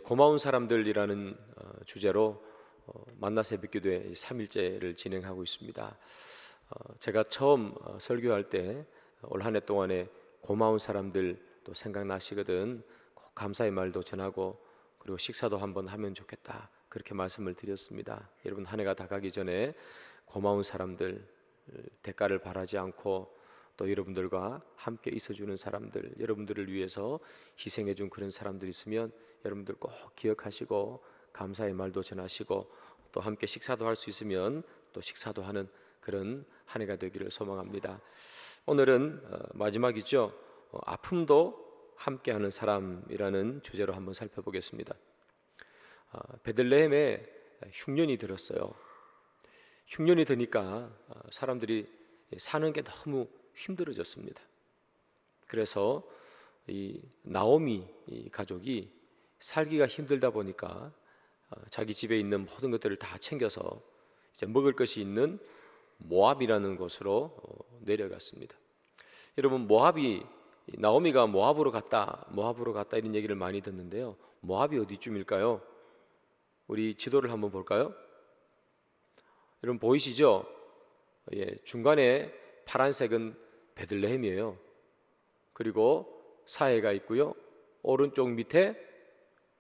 고마운 사람들이라는 주제로 만나서 뵙기도회 3일째를 진행하고 있습니다. 제가 처음 설교할 때 올 한 해 동안에 고마운 사람들 또 생각나시거든 꼭 감사의 말도 전하고 그리고 식사도 한번 하면 좋겠다 그렇게 말씀을 드렸습니다. 여러분 한 해가 다 가기 전에 고마운 사람들, 대가를 바라지 않고 또 여러분들과 함께 있어주는 사람들, 여러분들을 위해서 희생해준 그런 사람들이 있으면 여러분들 꼭 기억하시고 감사의 말도 전하시고 또 함께 식사도 할 수 있으면 또 식사도 하는 그런 한 해가 되기를 소망합니다. 오늘은 마지막이죠. 아픔도 함께하는 사람이라는 주제로 한번 살펴보겠습니다. 베들레헴에 흉년이 들었어요. 흉년이 드니까 사람들이 사는 게 너무 힘들어졌습니다. 그래서 이 나오미 가족이 살기가 힘들다 보니까 자기 집에 있는 모든 것들을 다 챙겨서 이제 먹을 것이 있는 모압이라는 곳으로 내려갔습니다. 여러분 나오미가 모압으로 갔다 이런 얘기를 많이 듣는데요. 모압이 어디쯤일까요? 우리 지도를 한번 볼까요? 여러분 보이시죠? 중간에 파란색은 베들레헴이에요. 그리고 사해가 있고요. 오른쪽 밑에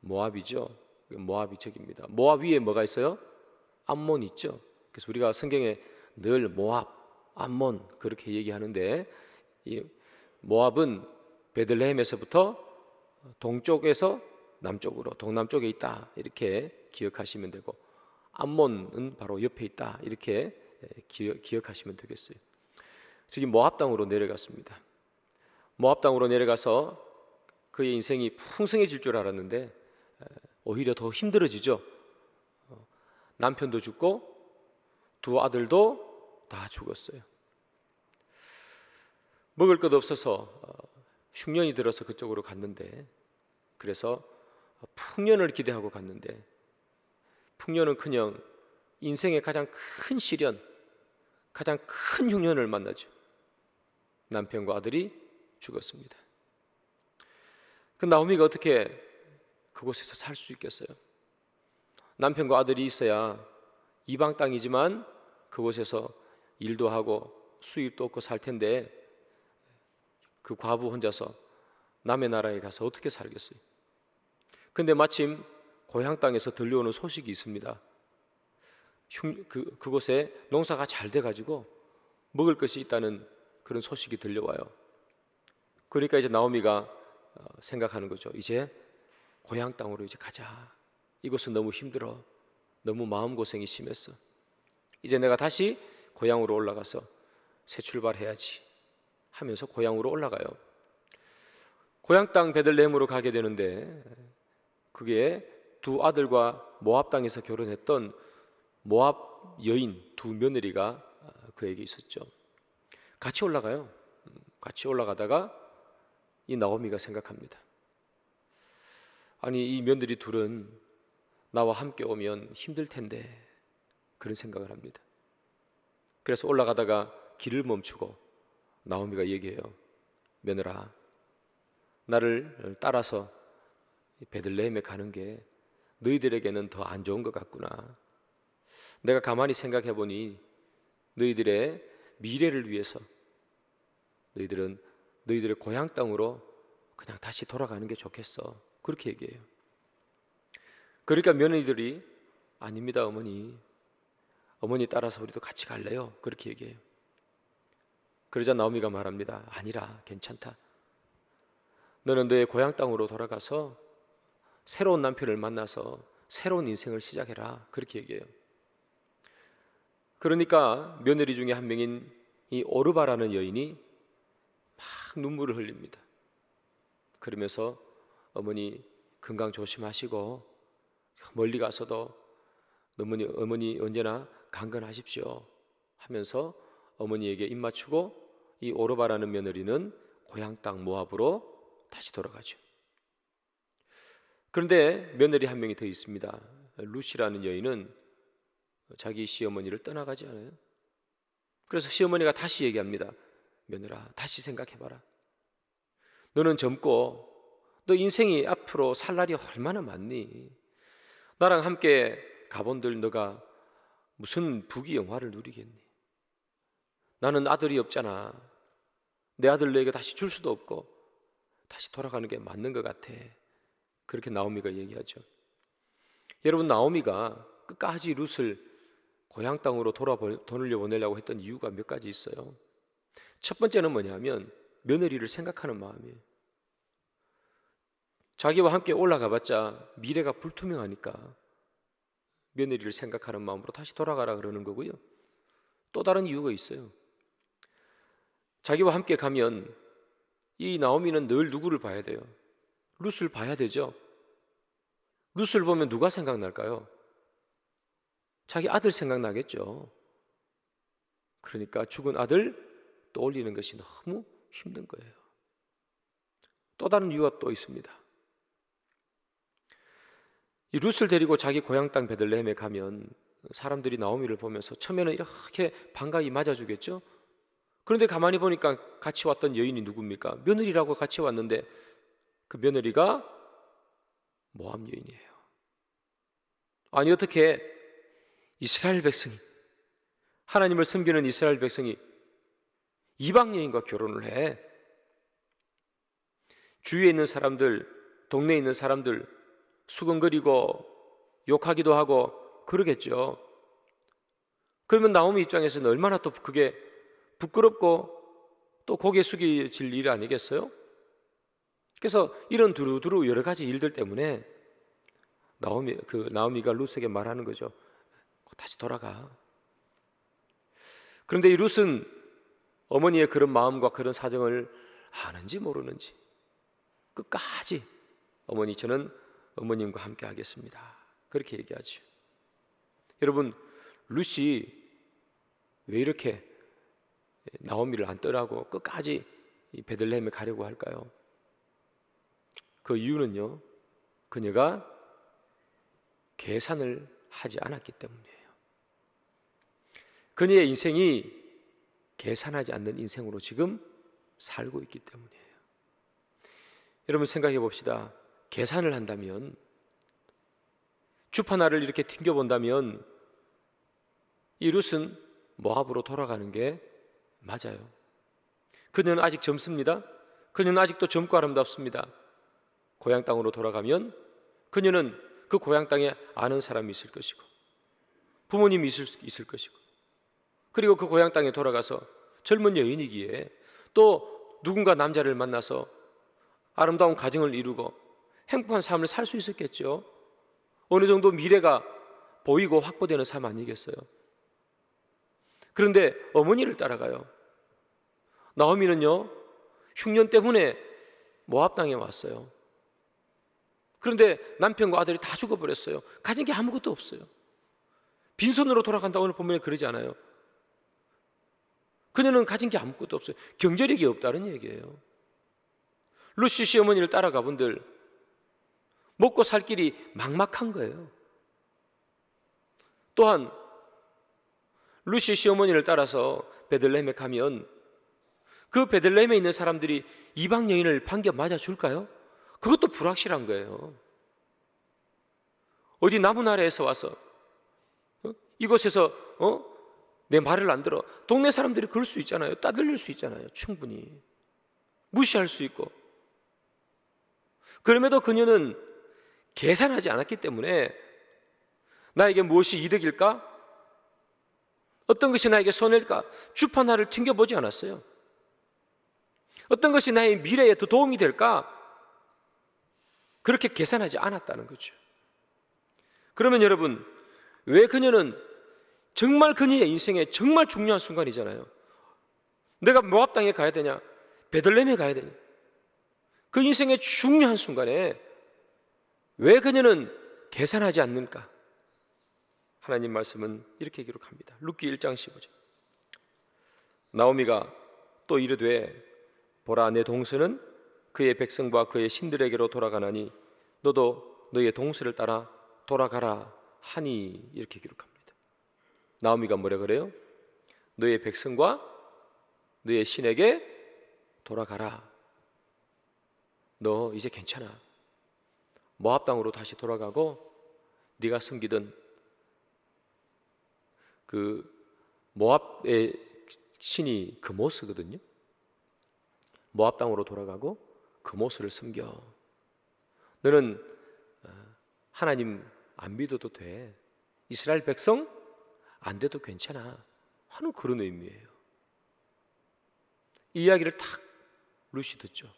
모압이죠. 모압이 저기입니다. 모압 위에 뭐가 있어요? 암몬 있죠. 그래서 우리가 성경에 늘 모압, 암몬 그렇게 얘기하는데 이 모압은 베들레헴에서부터 동쪽에서 남쪽으로 동남쪽에 있다 이렇게 기억하시면 되고 암몬은 바로 옆에 있다 이렇게 기억하시면 되겠어요. 저기 모압 땅으로 내려갔습니다. 모압 땅으로 내려가서 그의 인생이 풍성해질 줄 알았는데 오히려 더 힘들어지죠. 남편도 죽고 두 아들도 다 죽었어요. 먹을 것 없어서 흉년이 들어서 그쪽으로 갔는데 그래서 풍년을 기대하고 갔는데 풍년은커녕 인생의 가장 큰 시련, 가장 큰 흉년을 만나죠. 남편과 아들이 죽었습니다. 그 나오미가 어떻게 그곳에서 살 수 있겠어요? 남편과 아들이 있어야 이방 땅이지만 그곳에서 일도 하고 수입도 얻고 살 텐데 그 과부 혼자서 남의 나라에 가서 어떻게 살겠어요? 근데 마침 고향 땅에서 들려오는 소식이 있습니다. 그곳에 농사가 잘 돼가지고 먹을 것이 있다는 그런 소식이 들려와요. 그러니까 이제 나오미가 생각하는 거죠. 이제 고향 땅으로 이제 가자. 이곳은 너무 힘들어. 너무 마음고생이 심했어. 이제 내가 다시 고향으로 올라가서 새 출발해야지 하면서 고향으로 올라가요. 고향 땅 베들레헴으로 가게 되는데 그게 두 아들과 모압 땅에서 결혼했던 모압 여인 두 며느리가 그에게 있었죠. 같이 올라가요. 같이 올라가다가 이 나오미가 생각합니다. 아니 이 며느리 둘은 나와 함께 오면 힘들 텐데 그런 생각을 합니다. 그래서 올라가다가 길을 멈추고 나오미가 얘기해요. 며느라, 나를 따라서 베들레헴에 가는 게 너희들에게는 더 안 좋은 것 같구나. 내가 가만히 생각해 보니 너희들의 미래를 위해서 너희들은 너희들의 고향 땅으로 그냥 다시 돌아가는 게 좋겠어. 그렇게 얘기해요. 그러니까 며느리들이 아닙니다 어머니. 어머니 따라서 우리도 같이 갈래요. 그렇게 얘기해요. 그러자 나오미가 말합니다. 아니라 괜찮다. 너는 너의 고향 땅으로 돌아가서 새로운 남편을 만나서 새로운 인생을 시작해라. 그렇게 얘기해요. 그러니까 며느리 중에 한 명인 이 오르바라는 여인이 막 눈물을 흘립니다. 그러면서 어머니 건강 조심하시고 멀리 가서도 어머니 언제나 강건하십시오 하면서 어머니에게 입 맞추고 이 오르바라는 며느리는 고향 땅 모압으로 다시 돌아가죠. 그런데 며느리 한 명이 더 있습니다. 루시라는 여인은 자기 시어머니를 떠나가지 않아요. 그래서 시어머니가 다시 얘기합니다. 며느라, 다시 생각해봐라. 너는 젊고 너 인생이 앞으로 살 날이 얼마나 많니? 나랑 함께 가본들 너가 무슨 부귀 영화를 누리겠니? 나는 아들이 없잖아. 내 아들 너에게 다시 줄 수도 없고 다시 돌아가는 게 맞는 것 같아. 그렇게 나오미가 얘기하죠. 여러분, 나오미가 끝까지 룻을 고향 땅으로 돌려보내려고 했던 이유가 몇 가지 있어요. 첫 번째는 뭐냐면 며느리를 생각하는 마음이에요. 자기와 함께 올라가봤자 미래가 불투명하니까 며느리를 생각하는 마음으로 다시 돌아가라 그러는 거고요. 또 다른 이유가 있어요. 자기와 함께 가면 이 나오미는 늘 누구를 봐야 돼요? 룻을 봐야 되죠. 룻을 보면 누가 생각날까요? 자기 아들 생각나겠죠. 그러니까 죽은 아들 떠올리는 것이 너무 힘든 거예요. 또 다른 이유가 또 있습니다. 이 룻을 데리고 자기 고향 땅 베들레헴에 가면 사람들이 나오미를 보면서 처음에는 이렇게 반가이 맞아주겠죠. 그런데 가만히 보니까 같이 왔던 여인이 누굽니까? 며느리라고 같이 왔는데 그 며느리가 모압 여인이에요. 아니, 어떻게 이스라엘 백성이, 하나님을 섬기는 이스라엘 백성이 이방 여인과 결혼을 해? 주위에 있는 사람들, 동네에 있는 사람들 수근거리고 욕하기도 하고 그러겠죠. 그러면 나오미 입장에서는 얼마나 또 그게 부끄럽고 또 고개 숙여질 일 아니겠어요? 그래서 이런 두루두루 여러 가지 일들 때문에 나오미가 룻에게 말하는 거죠. 다시 돌아가. 그런데 이 룻은 어머니의 그런 마음과 그런 사정을 아는지 모르는지 끝까지 어머니, 저는 어머님과 함께 하겠습니다, 그렇게 얘기하죠. 여러분, 룻이 왜 이렇게 나오미를 안 떠나고 끝까지 이 베들레헴에 가려고 할까요? 그 이유는요, 그녀가 계산을 하지 않았기 때문이에요. 그녀의 인생이 계산하지 않는 인생으로 지금 살고 있기 때문이에요. 여러분, 생각해 봅시다. 계산을 한다면, 주파나를 이렇게 튕겨본다면 이 룻은 모압으로 돌아가는 게 맞아요. 그녀는 아직 젊습니다. 그녀는 아직도 젊고 아름답습니다. 고향 땅으로 돌아가면 그녀는 그 고향 땅에 아는 사람이 있을 것이고 부모님이 있을 것이고, 그리고 그 고향 땅에 돌아가서 젊은 여인이기에 또 누군가 남자를 만나서 아름다운 가정을 이루고 행복한 삶을 살 수 있었겠죠. 어느 정도 미래가 보이고 확보되는 삶 아니겠어요? 그런데 어머니를 따라가요. 나오미는요, 흉년 때문에 모압 땅에 왔어요. 그런데 남편과 아들이 다 죽어버렸어요. 가진 게 아무것도 없어요. 빈손으로 돌아간다, 오늘 본문에 그러지 않아요. 그녀는 가진 게 아무것도 없어요. 경제력이 없다는 얘기예요. 룻이 시어머니를 따라가 본들 먹고 살 길이 막막한 거예요. 또한 룻이 시어머니를 따라서 베들레헴에 가면 그 베들레헴에 있는 사람들이 이방 여인을 반겨 맞아 줄까요? 그것도 불확실한 거예요. 어디 남은 나라에서 와서 이곳에서 내 말을 안 들어. 동네 사람들이 그럴 수 있잖아요. 따돌릴 수 있잖아요. 충분히 무시할 수 있고. 그럼에도 그녀는 계산하지 않았기 때문에 나에게 무엇이 이득일까? 어떤 것이 나에게 손해일까? 주판화를 튕겨보지 않았어요. 어떤 것이 나의 미래에 더 도움이 될까? 그렇게 계산하지 않았다는 거죠. 그러면 여러분, 왜 그녀는 정말 그녀의 인생에 정말 중요한 순간이잖아요. 내가 모압 땅에 가야 되냐? 베들레헴에 가야 되냐? 그 인생의 중요한 순간에 왜 그녀는 계산하지 않는가? 하나님 말씀은 이렇게 기록합니다. 룻기 1장 15절. 나오미가 또 이르되 보라, 내 동서는 그의 백성과 그의 신들에게로 돌아가나니 너도 너의 동서를 따라 돌아가라 하니, 이렇게 기록합니다. 나오미가 뭐라 그래요? 너의 백성과 너의 신에게 돌아가라. 너 이제 괜찮아. 모압 땅으로 다시 돌아가고 네가 섬기던 그 모압의 신이 그모스거든요. 모압 땅으로 돌아가고 그모스를 섬겨. 너는 하나님 안 믿어도 돼. 이스라엘 백성 안 돼도 괜찮아 하는 그런 의미예요. 이 이야기를 딱 룻이 듣죠.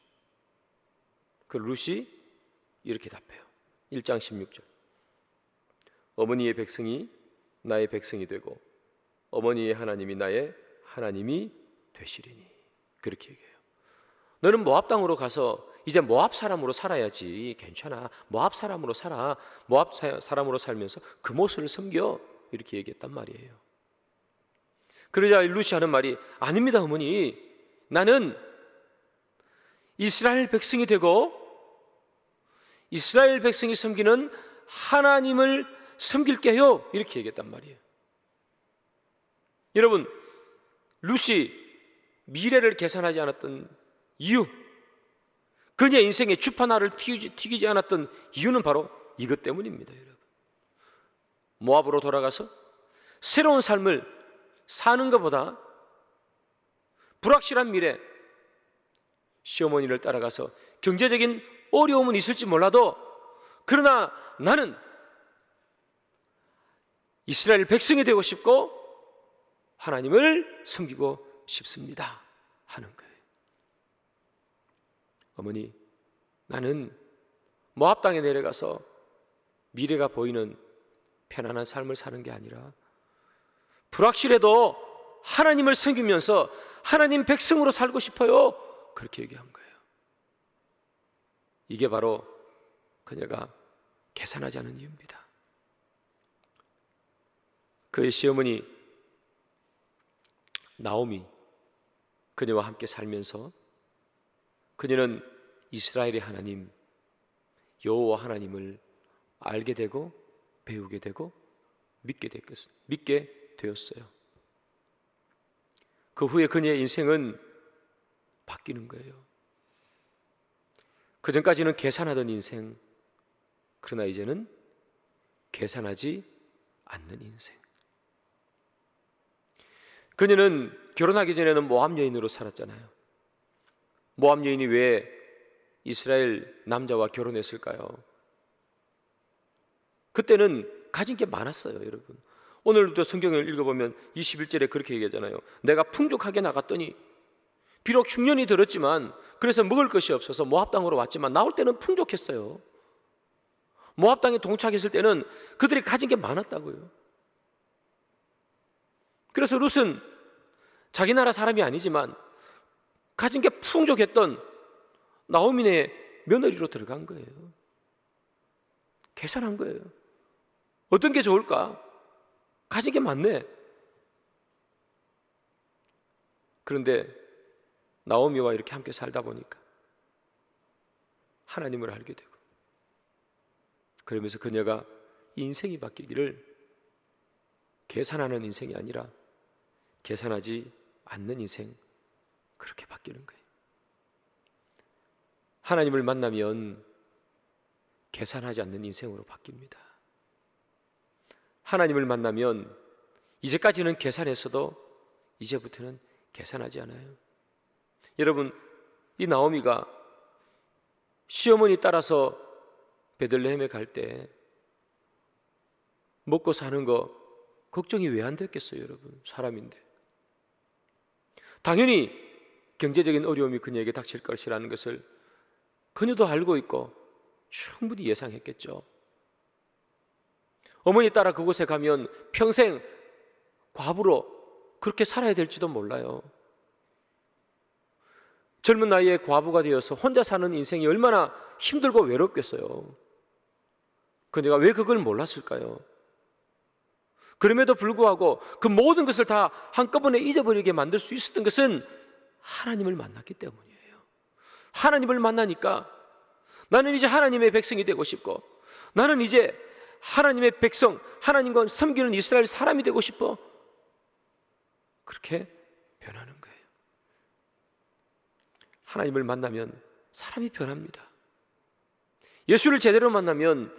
그 룻이 이렇게 답해요. 1장 16절. 어머니의 백성이 나의 백성이 되고 어머니의 하나님이 나의 하나님이 되시리니. 그렇게 얘기해요. 너는 모압 땅으로 가서 이제 모압 사람으로 살아야지. 괜찮아. 모압 사람으로 살아. 모압 사람으로 살면서 그 모습을 섬겨. 이렇게 얘기했단 말이에요. 그러자 룻이 하는 말이 아닙니다, 어머니. 나는 이스라엘 백성이 되고 이스라엘 백성이 섬기는 하나님을 섬길게요. 이렇게 얘기했단 말이에요. 여러분, 룻이 미래를 계산하지 않았던 이유, 그녀의 인생에 주판알을 튀기지 않았던 이유는 바로 이것 때문입니다. 여러분, 모압으로 돌아가서 새로운 삶을 사는 것보다 불확실한 미래, 시어머니를 따라가서 경제적인 어려움은 있을지 몰라도 그러나 나는 이스라엘 백성이 되고 싶고 하나님을 섬기고 싶습니다 하는 거예요. 어머니, 나는 모압 땅에 내려가서 미래가 보이는 편안한 삶을 사는 게 아니라 불확실해도 하나님을 섬기면서 하나님 백성으로 살고 싶어요. 그렇게 얘기한 거예요. 이게 바로 그녀가 계산하지 않은 이유입니다. 그의 시어머니 나오미, 그녀와 함께 살면서 그녀는 이스라엘의 하나님 여호와 하나님을 알게 되고 배우게 되고 믿게 되었어요. 그 후에 그녀의 인생은 바뀌는 거예요. 그전까지는 계산하던 인생, 그러나 이제는 계산하지 않는 인생. 그녀는 결혼하기 전에는 모압 여인으로 살았잖아요. 모압 여인이 왜 이스라엘 남자와 결혼했을까요? 그때는 가진 게 많았어요, 여러분. 오늘도 성경을 읽어보면 21절에 그렇게 얘기하잖아요. 내가 풍족하게 나갔더니 비록 흉년이 들었지만 그래서 먹을 것이 없어서 모압 땅으로 왔지만 나올 때는 풍족했어요. 모압 땅에 동착했을 때는 그들이 가진 게 많았다고요. 그래서 룻은 자기 나라 사람이 아니지만 가진 게 풍족했던 나오미네 며느리로 들어간 거예요. 계산한 거예요. 어떤 게 좋을까? 가진 게 많네. 그런데 나오미와 이렇게 함께 살다 보니까 하나님을 알게 되고, 그러면서 그녀가 인생이 바뀌기를 계산하는 인생이 아니라 계산하지 않는 인생, 그렇게 바뀌는 거예요. 하나님을 만나면 계산하지 않는 인생으로 바뀝니다. 하나님을 만나면 이제까지는 계산했어도 이제부터는 계산하지 않아요. 여러분, 이 나오미가 시어머니 따라서 베들레헴에 갈 때 먹고 사는 거 걱정이 왜 안 됐겠어요, 여러분? 사람인데. 당연히 경제적인 어려움이 그녀에게 닥칠 것이라는 것을 그녀도 알고 있고 충분히 예상했겠죠. 어머니 따라 그곳에 가면 평생 과부로 그렇게 살아야 될지도 몰라요. 젊은 나이에 과부가 되어서 혼자 사는 인생이 얼마나 힘들고 외롭겠어요. 그녀가 왜 그걸 몰랐을까요? 그럼에도 불구하고 그 모든 것을 다 한꺼번에 잊어버리게 만들 수 있었던 것은 하나님을 만났기 때문이에요. 하나님을 만나니까 나는 이제 하나님의 백성이 되고 싶고, 나는 이제 하나님의 백성, 하나님과 섬기는 이스라엘 사람이 되고 싶어. 그렇게 변하는 거예요. 하나님을 만나면 사람이 변합니다. 예수를 제대로 만나면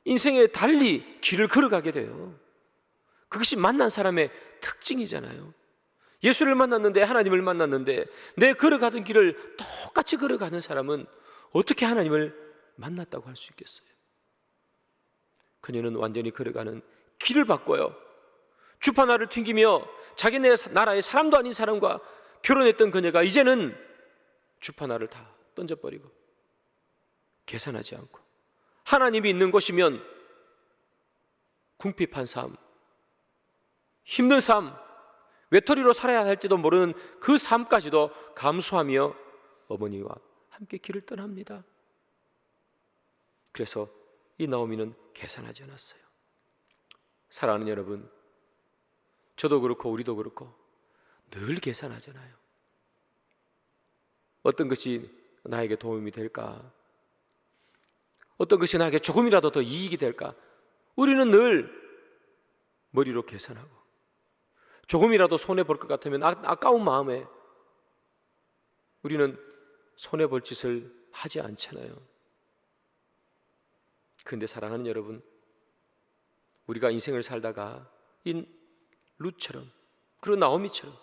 인생에 달리 길을 걸어가게 돼요. 그것이 만난 사람의 특징이잖아요. 예수를 만났는데, 하나님을 만났는데, 내 걸어가던 길을 똑같이 걸어가는 사람은 어떻게 하나님을 만났다고 할 수 있겠어요? 그녀는 완전히 걸어가는 길을 바꿔요. 주파나를 튕기며 자기네 나라의 사람도 아닌 사람과 결혼했던 그녀가 이제는 주파나를 다 던져버리고 계산하지 않고 하나님이 있는 곳이면 궁핍한 삶, 힘든 삶, 외톨이로 살아야 할지도 모르는 그 삶까지도 감수하며 어머니와 함께 길을 떠납니다. 그래서 이 나오미는 계산하지 않았어요. 사랑하는 여러분, 저도 그렇고 우리도 그렇고 늘 계산하잖아요. 어떤 것이 나에게 도움이 될까? 어떤 것이 나에게 조금이라도 더 이익이 될까? 우리는 늘 머리로 계산하고 조금이라도 손해볼 것 같으면 아까운 마음에 우리는 손해볼 짓을 하지 않잖아요. 그런데 사랑하는 여러분, 우리가 인생을 살다가 이 룻처럼 그리고 나오미처럼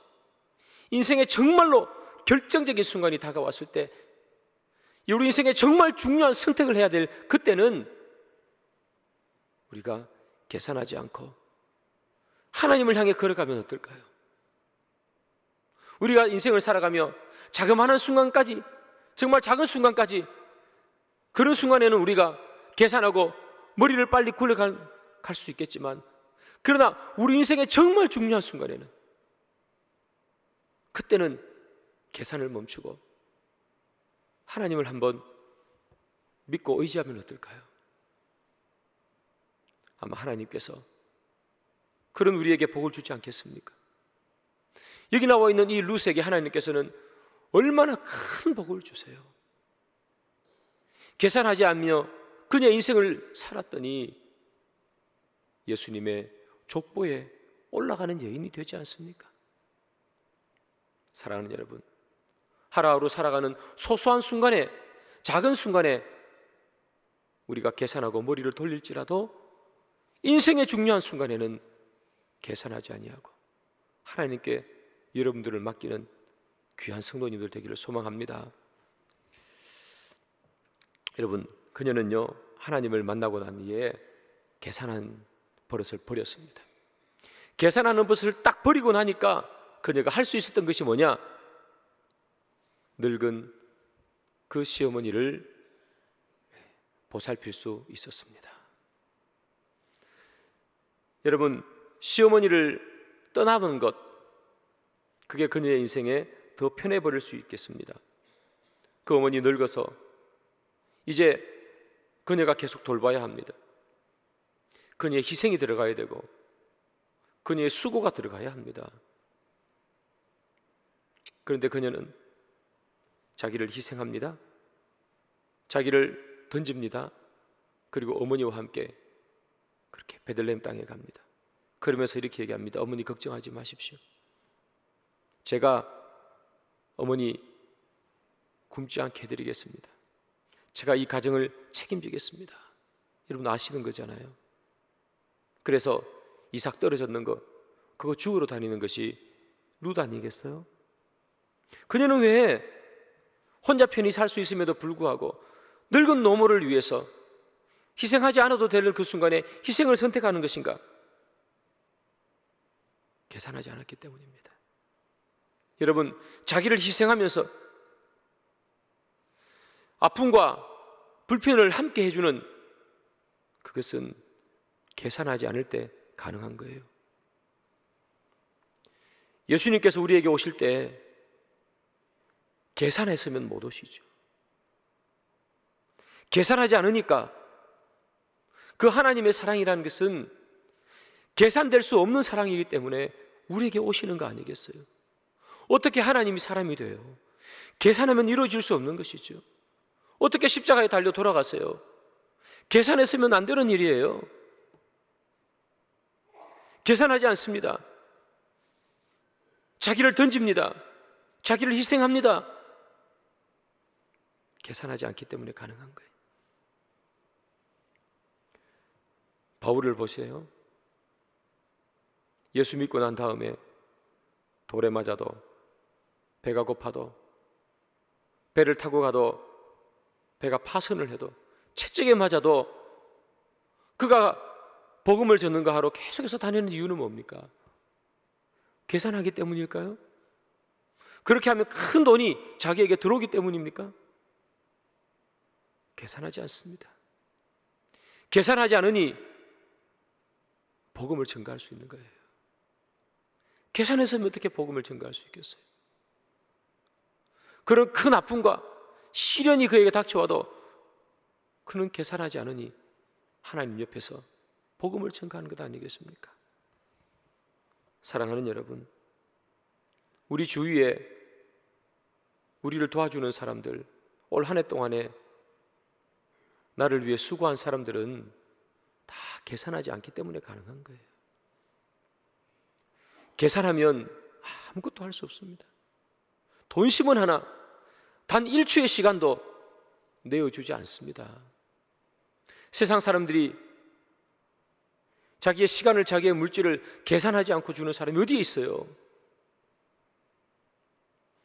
인생에 정말로 결정적인 순간이 다가왔을 때, 우리 인생에 정말 중요한 선택을 해야 될 그때는 우리가 계산하지 않고 하나님을 향해 걸어가면 어떨까요? 우리가 인생을 살아가며 자그마한 순간까지, 정말 작은 순간까지, 그런 순간에는 우리가 계산하고 머리를 빨리 굴려갈 수 있겠지만, 그러나 우리 인생의 정말 중요한 순간에는, 그때는 계산을 멈추고 하나님을 한번 믿고 의지하면 어떨까요? 아마 하나님께서 그런 우리에게 복을 주지 않겠습니까? 여기 나와 있는 이 룻에게 하나님께서는 얼마나 큰 복을 주세요. 계산하지 않으며 그녀 인생을 살았더니 예수님의 족보에 올라가는 여인이 되지 않습니까? 사랑하는 여러분, 하루하루 살아가는 소소한 순간에, 작은 순간에 우리가 계산하고 머리를 돌릴지라도 인생의 중요한 순간에는 계산하지 아니하고 하나님께 여러분들을 맡기는 귀한 성도님들 되기를 소망합니다. 여러분, 그녀는요, 하나님을 만나고 난 뒤에 계산한 버릇을 버렸습니다. 계산하는 버릇을 딱 버리고 나니까 그녀가 할 수 있었던 것이 뭐냐? 늙은 그 시어머니를 보살필 수 있었습니다. 여러분, 시어머니를 떠나는 것, 그게 그녀의 인생에 더 편해 버릴 수 있겠습니다. 그 어머니 늙어서 이제 그녀가 계속 돌봐야 합니다. 그녀의 희생이 들어가야 되고 그녀의 수고가 들어가야 합니다. 그런데 그녀는 자기를 희생합니다. 자기를 던집니다. 그리고 어머니와 함께 그렇게 베들레헴 땅에 갑니다. 그러면서 이렇게 얘기합니다. 어머니 걱정하지 마십시오. 제가 어머니 굶지 않게 해드리겠습니다. 제가 이 가정을 책임지겠습니다. 여러분 아시는 거잖아요. 그래서 이삭 떨어졌는 거, 그거 죽으러 다니는 것이 룻 아니겠어요? 그녀는 왜 혼자 편히 살 수 있음에도 불구하고 늙은 노모를 위해서 희생하지 않아도 될 그 순간에 희생을 선택하는 것인가? 계산하지 않았기 때문입니다. 여러분, 자기를 희생하면서 아픔과 불편을 함께 해주는 그것은 계산하지 않을 때 가능한 거예요. 예수님께서 우리에게 오실 때 계산했으면 못 오시죠. 계산하지 않으니까 그 하나님의 사랑이라는 것은 계산될 수 없는 사랑이기 때문에 우리에게 오시는 거 아니겠어요? 어떻게 하나님이 사람이 돼요? 계산하면 이루어질 수 없는 것이죠. 어떻게 십자가에 달려 돌아가세요? 계산했으면 안 되는 일이에요. 계산하지 않습니다. 자기를 던집니다. 자기를 희생합니다. 계산하지 않기 때문에 가능한 거예요. 바울을 보세요. 예수 믿고 난 다음에 돌에 맞아도, 배가 고파도, 배를 타고 가도, 배가 파선을 해도, 채찍에 맞아도 그가 복음을 전는가 하러 계속해서 다니는 이유는 뭡니까? 계산하기 때문일까요? 그렇게 하면 큰 돈이 자기에게 들어오기 때문입니까? 계산하지 않습니다. 계산하지 않으니 복음을 전가할 수 있는 거예요. 계산해서는 어떻게 복음을 전가할 수 있겠어요? 그런 큰 아픔과 시련이 그에게 닥쳐와도 그는 계산하지 않으니 하나님 옆에서 복음을 전가하는 것 아니겠습니까? 사랑하는 여러분, 우리 주위에 우리를 도와주는 사람들, 올 한 해 동안에 나를 위해 수고한 사람들은 다 계산하지 않기 때문에 가능한 거예요. 계산하면 아무것도 할 수 없습니다. 돈 10원 하나, 단 1초의 시간도 내어주지 않습니다. 세상 사람들이 자기의 시간을, 자기의 물질을 계산하지 않고 주는 사람이 어디에 있어요?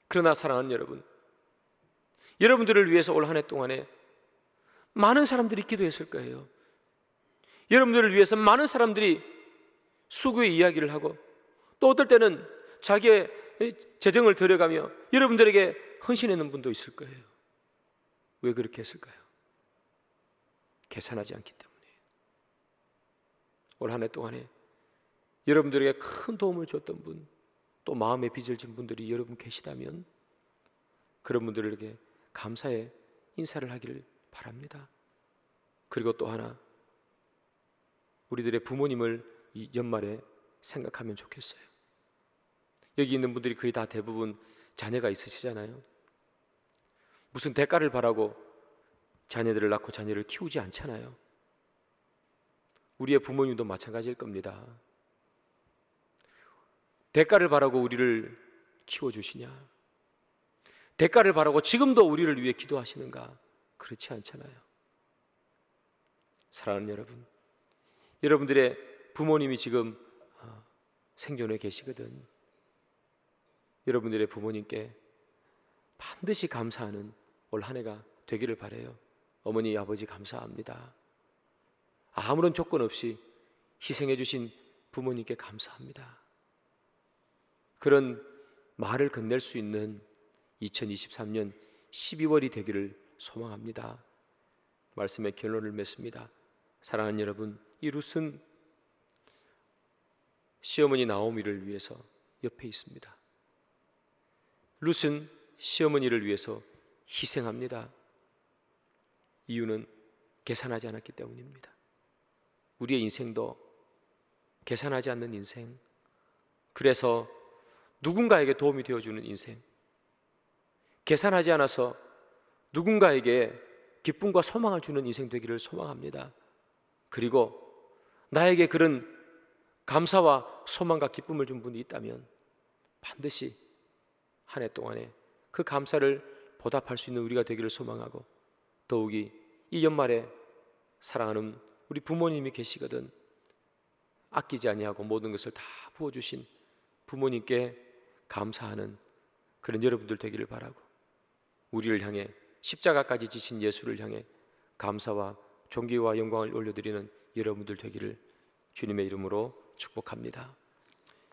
그러나 사랑하는 여러분, 여러분들을 위해서 올 한 해 동안에 많은 사람들이 기도했을 거예요. 여러분들을 위해서 많은 사람들이 수고의 이야기를 하고, 또 어떨 때는 자기의 재정을 들여가며 여러분들에게 헌신하는 분도 있을 거예요. 왜 그렇게 했을까요? 계산하지 않기 때문에. 올 한 해 동안에 여러분들에게 큰 도움을 줬던 분, 또 마음에 빚을 진 분들이 여러분 계시다면 그런 분들에게 감사의 인사를 하기를 바랍니다. 그리고 또 하나, 우리들의 부모님을 이 연말에 생각하면 좋겠어요. 여기 있는 분들이 거의 다 대부분 자녀가 있으시잖아요. 무슨 대가를 바라고 자녀들을 낳고 자녀를 키우지 않잖아요. 우리의 부모님도 마찬가지일 겁니다. 대가를 바라고 우리를 키워주시냐? 대가를 바라고 지금도 우리를 위해 기도하시는가? 그렇지 않잖아요. 사랑하는 여러분, 여러분들의 부모님이 지금 생존해 계시거든. 여러분들의 부모님께 반드시 감사하는 올 한 해가 되기를 바라요. 어머니, 아버지 감사합니다. 아무런 조건 없이 희생해 주신 부모님께 감사합니다. 그런 말을 건넬 수 있는 2023년 12월이 되기를 소망합니다. 말씀의 결론을 맺습니다. 사랑하는 여러분, 이 룻은 시어머니 나오미를 위해서 옆에 있습니다. 룻은 시어머니를 위해서 희생합니다. 이유는 계산하지 않았기 때문입니다. 우리의 인생도 계산하지 않는 인생, 그래서 누군가에게 도움이 되어주는 인생, 계산하지 않아서 누군가에게 기쁨과 소망을 주는 인생 되기를 소망합니다. 그리고 나에게 그런 감사와 소망과 기쁨을 준 분이 있다면 반드시 한 해 동안에 그 감사를 보답할 수 있는 우리가 되기를 소망하고, 더욱이 이 연말에 사랑하는 우리 부모님이 계시거든 아끼지 아니하고 모든 것을 다 부어주신 부모님께 감사하는 그런 여러분들 되기를 바라고, 우리를 향해 십자가까지 지신 예수를 향해 감사와 존귀와 영광을 올려드리는 여러분들 되기를 주님의 이름으로 축복합니다.